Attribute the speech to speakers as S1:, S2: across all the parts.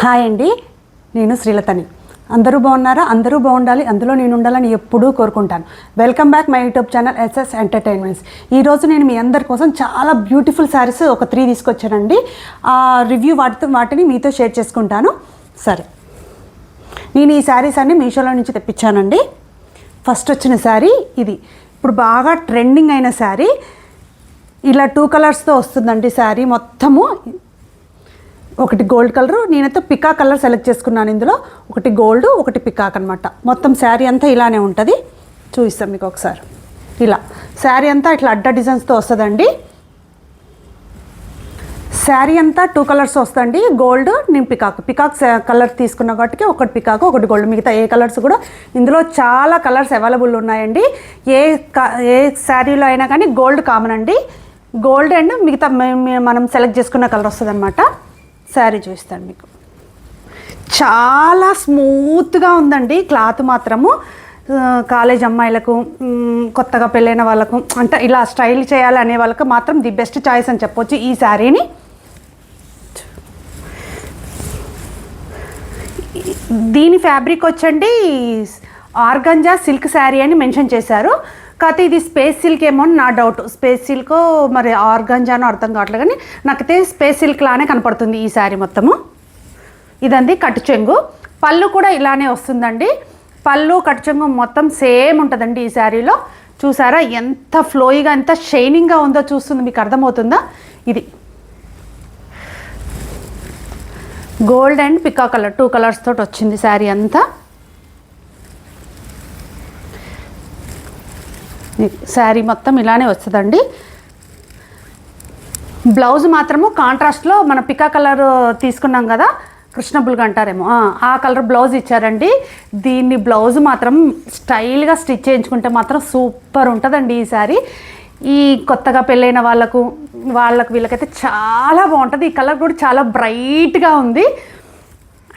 S1: Hi అండి, నేను శ్రీలతని. అందరూ బాగున్నారా? అందరూ బాగుండాలి, అందులో నేను ఉండాలని ఎప్పుడూ కోరుకుంటాను. Welcome back my YouTube channel SS entertainments. ఈరోజు నేను మీ అందరి కోసం చాలా బ్యూటిఫుల్ శారీస్ ఒక 3 తీసుకొచ్చానండి. ఆ రివ్యూ వాటిని మీతో షేర్ చేసుకుంటాను. సరే, నేను ఈ శారీస్ అన్ని మీషోలో నుంచి తెప్పించానండి. ఫస్ట్ వచ్చిన శారీ ఇది. ఇప్పుడు బాగా ట్రెండింగ్ అయిన శారీ. ఇలా 2 కలర్స్తో వస్తుందండి శారీ మొత్తము. ఒకటి గోల్డ్ కలరు, నేనైతే పికాక్ కలర్ సెలెక్ట్ చేసుకున్నాను. ఇందులో ఒకటి గోల్డ్, ఒకటి పికాక్ అనమాట. మొత్తం శారీ అంతా ఇలానే ఉంటుంది. చూపిస్తాను మీకు ఒకసారి. ఇలా శారీ అంతా ఇట్లా అడ్డ డిజైన్స్తో వస్తుందండి. శారీ అంతా 2 కలర్స్ వస్తుంది. గోల్డ్, నేను పికాక్ కలర్ తీసుకున్న కాబట్టి ఒకటి పికాక్, ఒకటి గోల్డ్. మిగతా ఏ కలర్స్ కూడా ఇందులో చాలా కలర్స్ అవైలబుల్ ఉన్నాయండి. ఏ శారీలో అయినా కానీ గోల్డ్ కామన్ అండి. గోల్డ్ అండ్ మిగతా మనం సెలెక్ట్ చేసుకున్న కలర్ వస్తుంది అనమాట. శారీ చూస్తాను మీకు. చాలా స్మూత్గా ఉందండి క్లాత్ మాత్రము. కాలేజ్ అమ్మాయిలకు, కొత్తగా పెళ్ళైన వాళ్ళకు, అంటే ఇలా స్టైల్ చేయాలి అనే వాళ్ళకు మాత్రం ది బెస్ట్ చాయిస్ అని చెప్పొచ్చు ఈ శారీని. దీని ఫ్యాబ్రిక్ వచ్చండి ఆర్గంజా సిల్క్ శారీ అని మెన్షన్ చేశారు. కాకపోతే ఇది స్పేస్ సిల్క్ ఏమో నా డౌట్. స్పేస్ సిల్క్ మరి ఆర్గంజానో అర్థం కావట్లేదు, కానీ నాకైతే స్పేస్ సిల్క్ లానే కనపడుతుంది ఈ శారీ మొత్తము. ఇదండి కట్టు చెంగు. పళ్ళు కూడా ఇలానే వస్తుందండి. పళ్ళు కట్టు చెంగు మొత్తం సేమ్ ఉంటుందండి ఈ శారీలో. చూసారా ఎంత ఫ్లోయిగా, ఎంత షైనింగ్గా ఉందో చూస్తుంది, మీకు అర్థమవుతుందా? ఇది gold and peacock colour 2 colours తోటి వచ్చింది శారీ అంతా. శారీ మొత్తం ఇలానే వస్తుందండి. బ్లౌజ్ మాత్రము కాంట్రాస్ట్లో మన పికా కలర్ తీసుకున్నాం కదా, కృష్ణబుల్గా అంటారేమో, ఆ కలర్ బ్లౌజ్ ఇచ్చారండి. దీన్ని బ్లౌజ్ మాత్రం స్టైల్గా స్టిచ్ చేయించుకుంటే మాత్రం సూపర్ ఉంటుందండి ఈ శారీ. ఈ కొత్తగా పెళ్ళైన వీళ్ళకైతే చాలా బాగుంటుంది. ఈ కలర్ కూడా చాలా బ్రైట్గా ఉంది.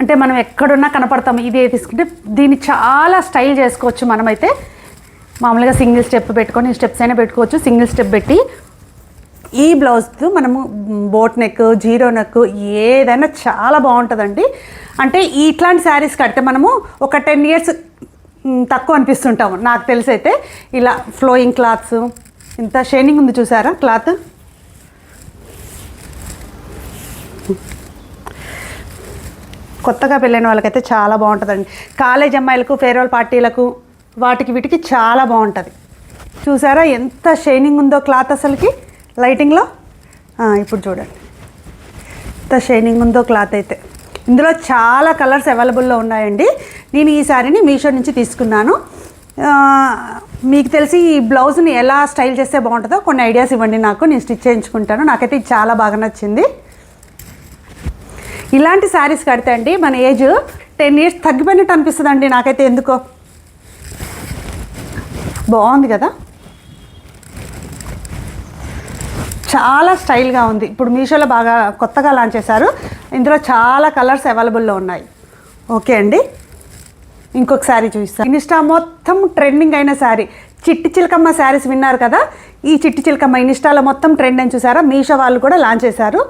S1: అంటే మనం ఎక్కడున్నా కనపడతాము. ఇదే తీసుకుంటే దీన్ని చాలా స్టైల్ చేసుకోవచ్చు. మనమైతే మామూలుగా సింగిల్ స్టెప్ పెట్టుకొని, స్టెప్స్ అయినా పెట్టుకోవచ్చు. సింగిల్ స్టెప్ పెట్టి ఈ బ్లౌజ్తో మనము బోట్ నెక్, జీరో నెక్ ఏదైనా చాలా బాగుంటుందండి. అంటే ఇట్లాంటి శారీస్ కడితే మనము ఒక 10 years తక్కువ అనిపిస్తుంటాము నాకు తెలిసి అయితే. ఇలా ఫ్లోయింగ్ క్లాత్స్, ఇంత షైనింగ్ ఉంది చూసారా క్లాత్. కొత్తగా పెళ్ళైన వాళ్ళకైతే చాలా బాగుంటుందండి. కాలేజ్ అమ్మాయిలకు, ఫేర్వెల్ పార్టీలకు, వీటికి చాలా బాగుంటుంది. చూసారా ఎంత షైనింగ్ ఉందో క్లాత్ అసలుకి లైటింగ్లో. ఇప్పుడు చూడండి ఎంత షైనింగ్ ఉందో క్లాత్ అయితే. ఇందులో చాలా కలర్స్ అవైలబుల్లో ఉన్నాయండి. నేను ఈ శారీని మీషో నుంచి తీసుకున్నాను. మీకు తెలిసి ఈ బ్లౌజ్ని ఎలా స్టైల్ చేస్తే బాగుంటుందో కొన్ని ఐడియాస్ ఇవ్వండి నాకు, నేను స్టిచ్ చేయించుకుంటాను. నాకైతే ఇది చాలా బాగా నచ్చింది. ఇలాంటి శారీస్ కడితే అండి మన ఏజ్ 10 years తగ్గిపోయినట్టు అనిపిస్తుందండి నాకైతే. ఎందుకో బాగుంది కదా, చాలా స్టైల్గా ఉంది. ఇప్పుడు మీషోలో బాగా కొత్తగా లాంచ్ చేశారు. ఇందులో చాలా కలర్స్ అవైలబుల్లో ఉన్నాయి. ఓకే అండి, ఇంకొక శారీ చూపిస్తాను. ఇన్స్టా మొత్తం ట్రెండింగ్ అయిన శారీ చిట్టి చిలకమ్మ శారీస్ విన్నారు కదా. ఈ చిట్టి చిలకమ్మ ఇన్స్టాలో మొత్తం ట్రెండ్ అని చూసారా. మీషో వాళ్ళు కూడా లాంచ్ చేశారు.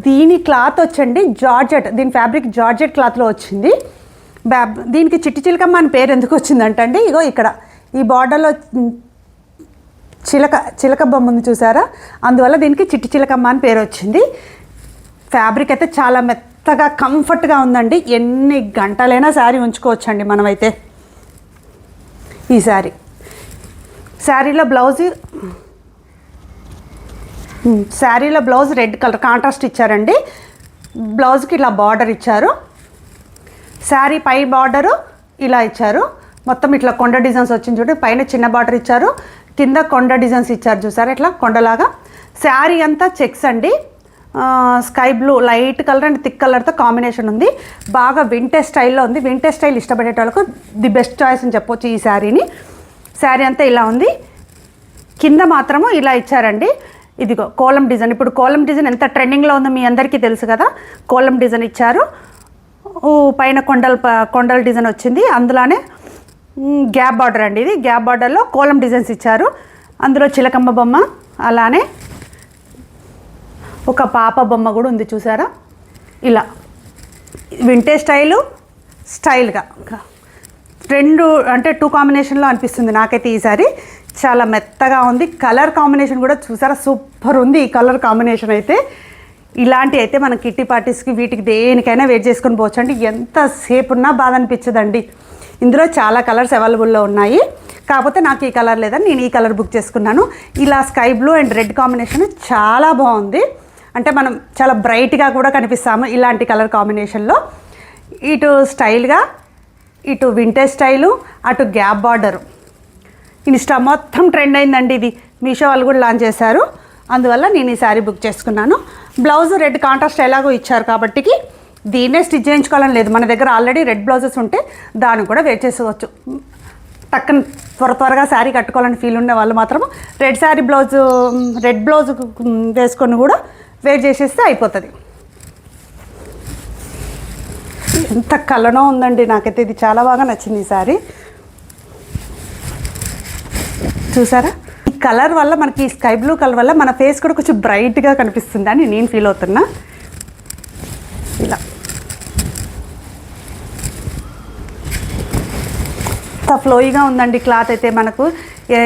S1: దీని క్లాత్ వచ్చండి జార్జెట్. దీని ఫ్యాబ్రిక్ జార్జెట్ క్లాత్లో వచ్చింది. దీనికి చిట్టి చిలకమ్మ అని పేరు ఎందుకు వచ్చిందంటే అండి, ఇగో ఇక్కడ ఈ బార్డర్లో చిలక బొమ్మ ఉంది చూసారా, అందువల్ల దీనికి చిట్టి చిలకమ్మ అని పేరు వచ్చింది. ఫ్యాబ్రిక్ అయితే చాలా మెత్తగా కంఫర్ట్గా ఉందండి. ఎన్ని గంటలైనా శారీ ఉంచుకోవచ్చండి మనమైతే. ఈ శారీలో బ్లౌజ్ రెడ్ కలర్ కాంట్రాస్ట్ ఇచ్చారండి. బ్లౌజ్కి ఇలా బార్డర్ ఇచ్చారు. శారీ పై బార్డరు ఇలా ఇచ్చారు. మొత్తం ఇట్లా కొండ డిజైన్స్ వచ్చింది చూడండి. పైన చిన్న బార్డర్ ఇచ్చారు, కింద కొండ డిజైన్స్ ఇచ్చారు చూసారా, ఇట్లా కొండలాగా. శారీ అంతా చెక్స్ అండి. Sky blue light colour and thick కలర్తో కాంబినేషన్ ఉంది. బాగా వింటేజ్ స్టైల్లో ఉంది. వింటేజ్ స్టైల్ ఇష్టపడే వాళ్ళకు ది బెస్ట్ చాయిస్ అని చెప్పొచ్చు ఈ శారీని. శారీ అంతా ఇలా ఉంది. కింద మాత్రము ఇలా ఇచ్చారండి. ఇదిగో కోలం డిజైన్. ఇప్పుడు కోలం డిజైన్ ఎంత ట్రెండింగ్లో ఉందో మీ అందరికీ తెలుసు కదా. కోలం డిజైన్ ఇచ్చారు. పైన కొండల డిజైన్ వచ్చింది. అందులోనే గ్యాప్ బార్డర్ అండి. ఇది గ్యాప్ బార్డర్లో కోలం డిజైన్స్ ఇచ్చారు. అందులో చిలకమ్మ బొమ్మ, అలానే ఒక పాప బొమ్మ కూడా ఉంది చూసారా. ఇలా వింటేజ్ స్టైల్గా రెండు అంటే 2 కాంబినేషన్లో అనిపిస్తుంది నాకైతే ఈసారి. చాలా మెత్తగా ఉంది. కలర్ కాంబినేషన్ కూడా చూసారా, సూపర్ ఉంది ఈ కలర్ కాంబినేషన్ అయితే. ఇలాంటి అయితే మన కిట్టి పార్టీస్కి వీటికి దేనికైనా వేర్ చేసుకొని పోవచ్చు అండి. ఎంతసేపు ఉన్నా బాధ అనిపించదండి. ఇందులో చాలా కలర్స్ అవైలబుల్లో ఉన్నాయి. కాకపోతే నాకు ఈ కలర్ లేదని నేను ఈ కలర్ బుక్ చేసుకున్నాను. ఇలా sky blue and red combination చాలా బాగుంది. అంటే మనం చాలా బ్రైట్గా కూడా కనిపిస్తాము ఇలాంటి కలర్ కాంబినేషన్లో. ఇటు స్టైల్గా, ఇటు వింటేజ్ స్టైలు, అటు గ్యాప్ బార్డరు. ఇన్స్టా మొత్తం ట్రెండ్ అయిందండి. ఇది మీషో వాళ్ళు కూడా లాంచ్ చేశారు. అందువల్ల నేను ఈ శారీ బుక్ చేసుకున్నాను. బ్లౌజ్ రెడ్ కాంట్రాస్ట్ ఎలాగో ఇచ్చారు కాబట్టి దీన్నే స్టిచ్ చేయించుకోవాలని లేదు. మన దగ్గర ఆల్రెడీ రెడ్ బ్లౌజెస్ ఉంటే దాన్ని కూడా వేర్ చేసుకోవచ్చు. టక్కన త్వరగా శారీ కట్టుకోవాలని ఫీల్ ఉండే వాళ్ళు మాత్రం రెడ్ బ్లౌజ్ వేసుకొని కూడా వేర్ చేసేస్తే అయిపోతుంది. ఎంత కలనో ఉందండి, నాకైతే ఇది చాలా బాగా నచ్చింది ఈ శారీ. చూసారా, ఈ కలర్ వల్ల మనకి స్కై బ్లూ కలర్ వల్ల మన ఫేస్ కూడా కొంచెం బ్రైట్గా కనిపిస్తుంది అని నేను ఫీల్ అవుతున్నా. ఇలా ఫ్లోయిగా ఉందండి క్లాత్ అయితే. మనకు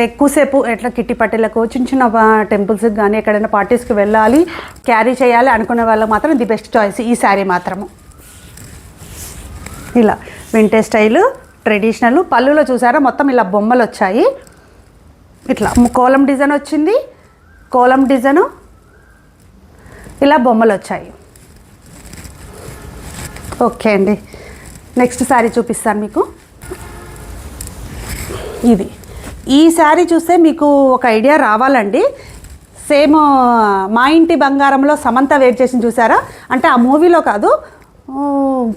S1: ఎక్కువసేపు ఎట్లా కిట్టి పట్టెలకు చిన్న చిన్న టెంపుల్స్కి కానీ ఎక్కడైనా పార్టీస్కి వెళ్ళాలి, క్యారీ చేయాలి అనుకునే వాళ్ళకి మాత్రం ది బెస్ట్ చాయిస్ ఈ శారీ మాత్రము. ఇలా వింటేజ్ స్టైలు, ట్రెడిషనల్. పళ్ళులో చూసారా మొత్తం ఇలా బొమ్మలు వచ్చాయి. ఇట్లా కోలం డిజైన్ వచ్చింది, కోలం డిజైను, ఇలా బొమ్మలు వచ్చాయి. ఓకే అండి, నెక్స్ట్ శారీ చూపిస్తాను మీకు. ఇది ఈ శారీ చూస్తే మీకు ఒక ఐడియా రావాలండి. సేమ్ మా ఇంటి బంగారంలో సమంత వేర్ చేసి చూసారా, అంటే ఆ మూవీలో కాదు,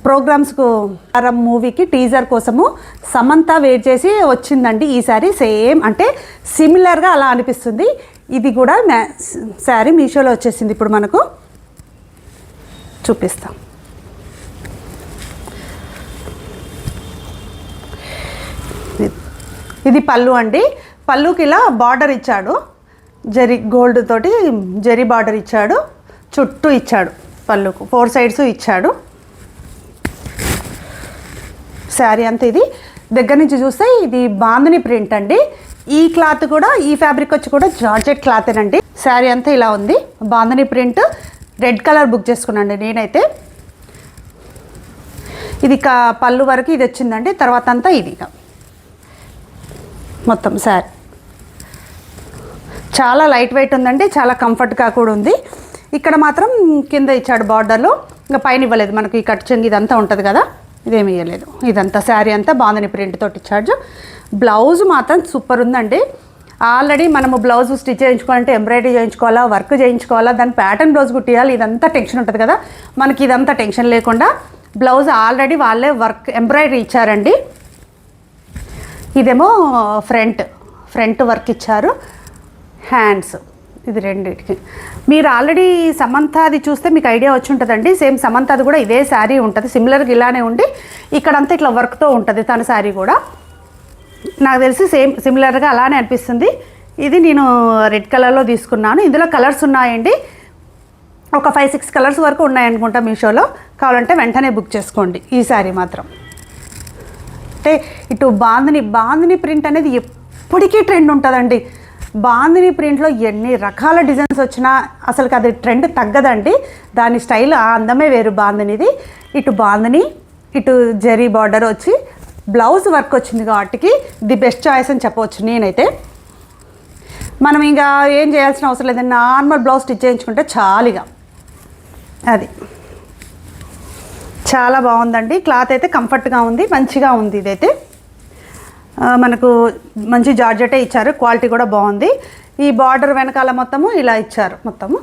S1: ప్రోగ్రామ్స్కు మూవీకి టీజర్ కోసము సమంత వేర్ చేసి వచ్చిందండి ఈ శారీ. సేమ్ అంటే సిమిలర్గా అలా అనిపిస్తుంది. ఇది కూడా శారీ మీషోలో వచ్చేసింది. ఇప్పుడు మనకు చూపిస్తాం. ఇది పళ్ళు అండి. పళ్ళుకి ఇలా బార్డర్ ఇచ్చాడు, జరీ గోల్డ్ తోటి జరీ బార్డర్ ఇచ్చాడు, చుట్టూ ఇచ్చాడు, పళ్ళుకు 4 సైడ్స్ ఇచ్చాడు. శారీ అంతా ఇది దగ్గర నుంచి చూస్తే ఇది బాందిని ప్రింట్ అండి. ఈ క్లాత్ కూడా, ఈ ఫ్యాబ్రిక్ వచ్చి కూడా జార్జెట్ క్లాతేనండి. శారీ అంతా ఇలా ఉంది, bandhani print. Red colour book చేసుకున్నాండి నేనైతే. ఇది పళ్ళు వరకు ఇది వచ్చిందండి. తర్వాత అంతా ఇది మొత్తం శారీ చాలా లైట్ వెయిట్ ఉందండి, చాలా కంఫర్ట్గా కూడా ఉంది. ఇక్కడ మాత్రం కింద ఇచ్చాడు బార్డర్లో, ఇంకా పైన ఇవ్వలేదు. మనకి ఈ కట్ చెంగు ఇదంతా ఉంటుంది కదా, ఇదేమి ఇవ్వలేదు. ఇదంతా శారీ అంతా బాందిని ప్రింట్ తోటి ఇచ్చాడు. బ్లౌజ్ మాత్రం సూపర్ ఉందండి. ఆల్రెడీ మనము బ్లౌజ్ స్టిచ్ చేయించుకోవాలంటే ఎంబ్రాయిడరీ చేయించుకోవాలా, వర్క్ చేయించుకోవాలా, దాని ప్యాటర్న్ బ్లౌజ్ కుట్టియాలి, ఇదంతా టెన్షన్ ఉంటుంది కదా. మనకి ఇదంతా టెన్షన్ లేకుండా బ్లౌజ్ ఆల్రెడీ వాళ్ళే ఎంబ్రాయిడరీ ఇచ్చారండి. ఇదేమో ఫ్రంట్ వర్క్ ఇచ్చారు, హ్యాండ్స్, ఇది రెండింటికి. మీరు ఆల్రెడీ సమంతాది చూస్తే మీకు ఐడియా వచ్చి ఉంటుందండి. సేమ్ సమంతాది కూడా ఇదే శారీ ఉంటుంది, సిమిలర్గా ఇలానే ఉండి ఇక్కడంతా ఇట్లా వర్క్తో ఉంటుంది తన శారీ కూడా. నాకు తెలిసి సిమిలర్గా అలానే అనిపిస్తుంది. ఇది నేను రెడ్ కలర్లో తీసుకున్నాను. ఇందులో కలర్స్ ఉన్నాయండి, ఒక 5-6 కలర్స్ వరకు ఉన్నాయనుకుంటా మీషోలో. కావాలంటే వెంటనే బుక్ చేసుకోండి ఈ శారీ మాత్రం. అంటే ఇటు బాందిని ప్రింట్ అనేది ఎప్పటికీ ట్రెండ్ ఉంటుందండి. బాందిని ప్రింట్లో ఎన్ని రకాల డిజైన్స్ వచ్చినా అసలుకి అది ట్రెండ్ తగ్గదండి. దాని స్టైల్ ఆ అందమే వేరు బాందినిది. ఇటు బాందిని, ఇటు జరీ బార్డర్ వచ్చి బ్లౌజ్ వర్క్ వచ్చింది కాబట్టి ది బెస్ట్ చాయిస్ అని చెప్పవచ్చు నేనైతే. మనం ఇంకా ఏం చేయాల్సిన అవసరం లేదండి, నార్మల్ బ్లౌజ్ స్టిచ్ చేయించుకుంటే చాలుగా. అది చాలా బాగుందండి. క్లాత్ అయితే కంఫర్ట్గా ఉంది, మంచిగా ఉంది. ఇదైతే మనకు మంచి జార్జెటే ఇచ్చారు, క్వాలిటీ కూడా బాగుంది. ఈ బార్డర్ వెనకాల మొత్తము ఇలా ఇచ్చారు, మొత్తము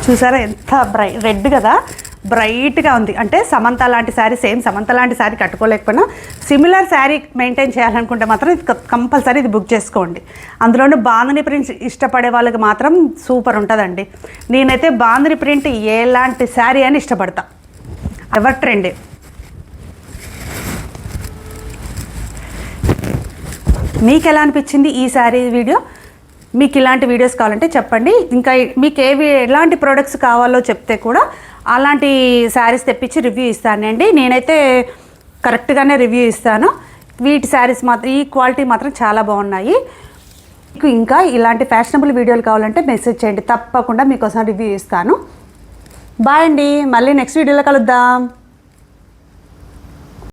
S1: చూసారా ఎంత రెడ్ కదా, బ్రైట్గా ఉంది. అంటే సమంత లాంటి శారీ, సేమ్ సమంత లాంటి శారీ కట్టుకోలేకపోయినా సిమిలర్ శారీ మెయింటైన్ చేయాలనుకుంటే మాత్రం ఇది కంపల్సరీ ఇది బుక్ చేసుకోండి. అందులోనూ బాందిని ప్రింట్ ఇష్టపడే వాళ్ళకి మాత్రం సూపర్ ఉంటుందండి. నేనైతే బాందిని ప్రింట్ ఎలాంటి శారీ అని ఇష్టపడతా, ఎవర్ ట్రెండే. మీకు ఎలా అనిపించింది ఈ శారీ వీడియో మీకు ఇలాంటి వీడియోస్ కావాలంటే చెప్పండి. ఇంకా మీకు ఎలాంటి ప్రోడక్ట్స్ కావాలో చెప్తే కూడా అలాంటి శారీస్ తెప్పించి రివ్యూ ఇస్తానండి. నేనైతే కరెక్ట్గానే రివ్యూ ఇస్తాను. వీటి శారీస్ మాత్రం ఈ క్వాలిటీ మాత్రం చాలా బాగున్నాయి. మీకు ఇంకా ఇలాంటి ఫ్యాషనబుల్ వీడియోలు కావాలంటే మెసేజ్ చేయండి, తప్పకుండా మీకోసం రివ్యూ ఇస్తాను. బాయ్ అండి, మళ్ళీ నెక్స్ట్ వీడియోలో కలుద్దాం.